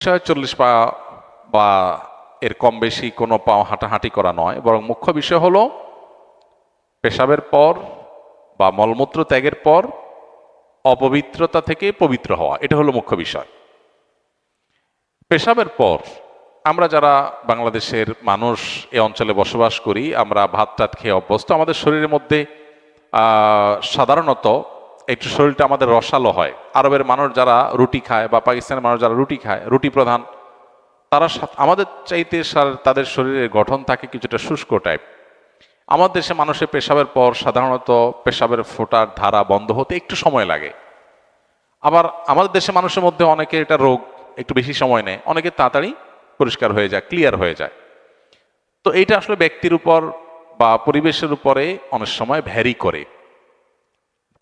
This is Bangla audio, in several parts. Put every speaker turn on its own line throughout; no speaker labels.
40 পা বা এর কম বেশি কোনো পাও হাঁটাহাঁটি করা নয়, বরং মুখ্য বিষয় হলো পেশাবের পর বা মলমূত্র ত্যাগের পর অপবিত্রতা থেকে পবিত্র হওয়া, এটা হলো মুখ্য বিষয়। পেশাবের পর আমরা যারা বাংলাদেশের মানুষ এ অঞ্চলে বসবাস করি, আমরা ভাত টাত খেয়ে অভ্যস্ত। আমাদের শরীরের মধ্যে সাধারণত একটু শরীরটা আমাদের রসালো হয়। আরবের মানুষ যারা রুটি খায় বা পাকিস্তানের মানুষ যারা রুটি খায়, রুটি প্রধান, তারা আমাদের চাইতে তাদের শরীরের গঠন থাকে কিছুটা শুষ্ক টাইপ। আমাদের দেশে মানুষের পেশাবের পর সাধারণত পেশাবের ফোঁটার ধারা বন্ধ হতে একটু সময় লাগে। আবার আমাদের দেশে মানুষের মধ্যে অনেকে এটা রোগ একটু বেশি সময় নেয়, অনেকে তাড়াতাড়ি পরিষ্কার হয়ে যায়, ক্লিয়ার হয়ে যায়। তো এইটা আসলে ব্যক্তির উপর বা পরিবেশের উপরে অনেক সময় ভ্যারি করে।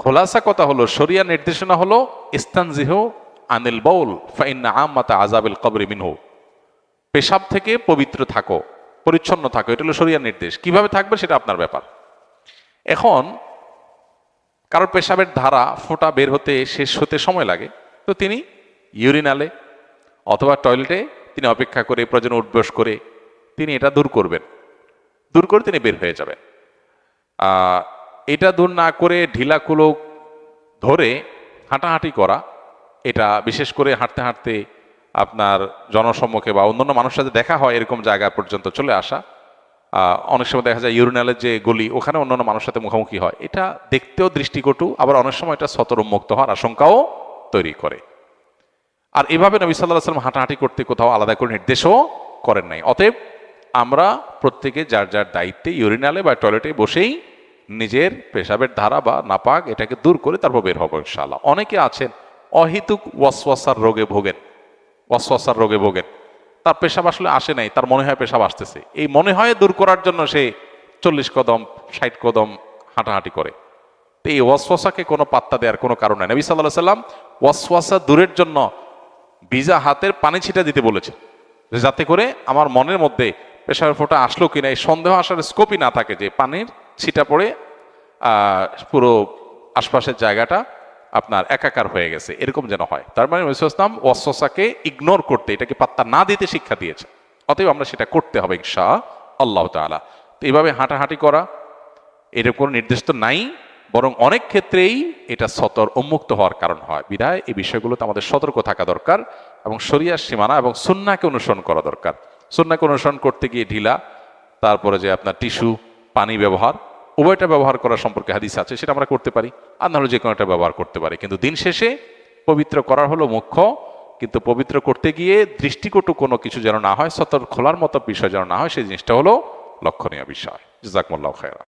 খোলাসা কথা হলো, শরিয়া নির্দেশনা হলো ইস্তানজিহু আনিল বাউল ফাইন্না আম্মাতা আযাবিল কবরি মিনহু। পেশাব থেকে পবিত্র থাকো, পরিচ্ছন্ন থাকো, এটা হলো শরিয়ার নির্দেশ। কিভাবে থাকবে সেটা আপনার ব্যাপার। এখন কারোর পেশাবের ধারা ফোঁটা বের হতে শেষ হতে সময় লাগে, তো তিনি ইউরিনালে অথবা টয়লেটে তিনি অপেক্ষা করে প্রয়োজন উঠবস করে তিনি এটা দূর করবেন, দূর করে তিনি বের হয়ে যাবেন। এটা দূর না করে ঢিলা কুলো ধরে হাঁটাহাঁটি করা, এটা বিশেষ করে হাঁটতে হাঁটতে আপনার জনসম্মুখে বা অন্যান্য মানুষের সাথে দেখা হয় এরকম জায়গা পর্যন্ত চলে আসা, অনেক সময় দেখা যায় ইউরিনালের যে গলি ওখানে অন্যান্য মানুষের সাথে মুখোমুখি হয়, এটা দেখতেও দৃষ্টিকটু, আবার অনেক সময় এটা সতর উন্মুক্ত হওয়ার আশঙ্কাও তৈরি করে। আর এভাবে নবী সাল্লাল্লাহু আলাইহি ওয়াসাল্লাম হাঁটাহাঁটি করতে কোথাও আলাদা করে নির্দেশও করেন নাই। অতএব আমরা প্রত্যেকে যার যার দায়িত্বে ইউরিনালে বা টয়লেটে বসেই নিজের পেশাবের ধারা বা নাপাক এটাকে দূর করে তারপর বের হবো ইনশাআল্লাহ। অনেকে আছেন অহেতুক ওয়াসওয়াসার রোগে ভোগেন, ওয়াসওয়াসার রোগে ভোগেন, তার পেশাব আসলে আসে নাই, তার মনে হয় পেশাব আসতেছে, এই মনে হয় দূর করার জন্য সে 40 কদম 60 কদম হাঁটাহাঁটি করে। তো এই ওয়াসওয়াসাকে কোনো পাত্তা দেওয়ার কোনো কারণ নাই। নবী সাল্লাল্লাহু আলাইহি ওয়াসাল্লাম ওয়াসওয়াসা দূরের জন্য ভিজা হাতের পানি ছিটা দিতে বলেছে, যাতে করে আমার মনের মধ্যে পেশাবের ফোঁটা আসলো কিনা এই সন্দেহ আসার স্কোপই না থাকে, যে পানির ছিটা পড়ে পুরো আশপাশের জায়গাটা আপনার একাকার হয়ে গেছে, এরকম যেন হয়। তার মানে নবী সাল্লাল্লাহু আলাইহি ওয়াসাল্লাম ওয়াসওয়াসাকে ইগনোর করতে, এটাকে পাত্তা না দিতে শিক্ষা দিয়েছে। অতএব আমরা সেটা করতে হবে ইনশাআল্লাহ তাআলা। তো এইভাবে হাঁটাহাঁটি করা, এর কোনো নির্দেশ তো নাই, বরং অনেক ক্ষেত্রেই এটা সতর উন্মুক্ত হওয়ার কারণ হয়। বিধায় এই বিষয়গুলোতে আমাদের সতর্ক থাকা দরকার এবং শরিয়ার সীমানা এবং সুন্নাহকে অনুসরণ করা দরকার। সুন্নাহকে অনুসরণ করতে গিয়ে ঢিলা, তারপরে যে আপনার টিস্যু, পানি ব্যবহার, উভয়টা ব্যবহার করা সম্পর্কে হাদিস আছে, সেটা আমরা করতে পারি, আর নাহলে যে কোনো একটা ব্যবহার করতে পারি। কিন্তু দিন শেষে পবিত্র করার হলো মুখ্য, কিন্তু পবিত্র করতে গিয়ে দৃষ্টিকটু কোনো কিছু যেন না হয়, সতর খোলার মতো বিষয় যেন না হয়, সেই জিনিসটা হলো লক্ষণীয় বিষয়। জাযাকুমুল্লাহু খায়রা।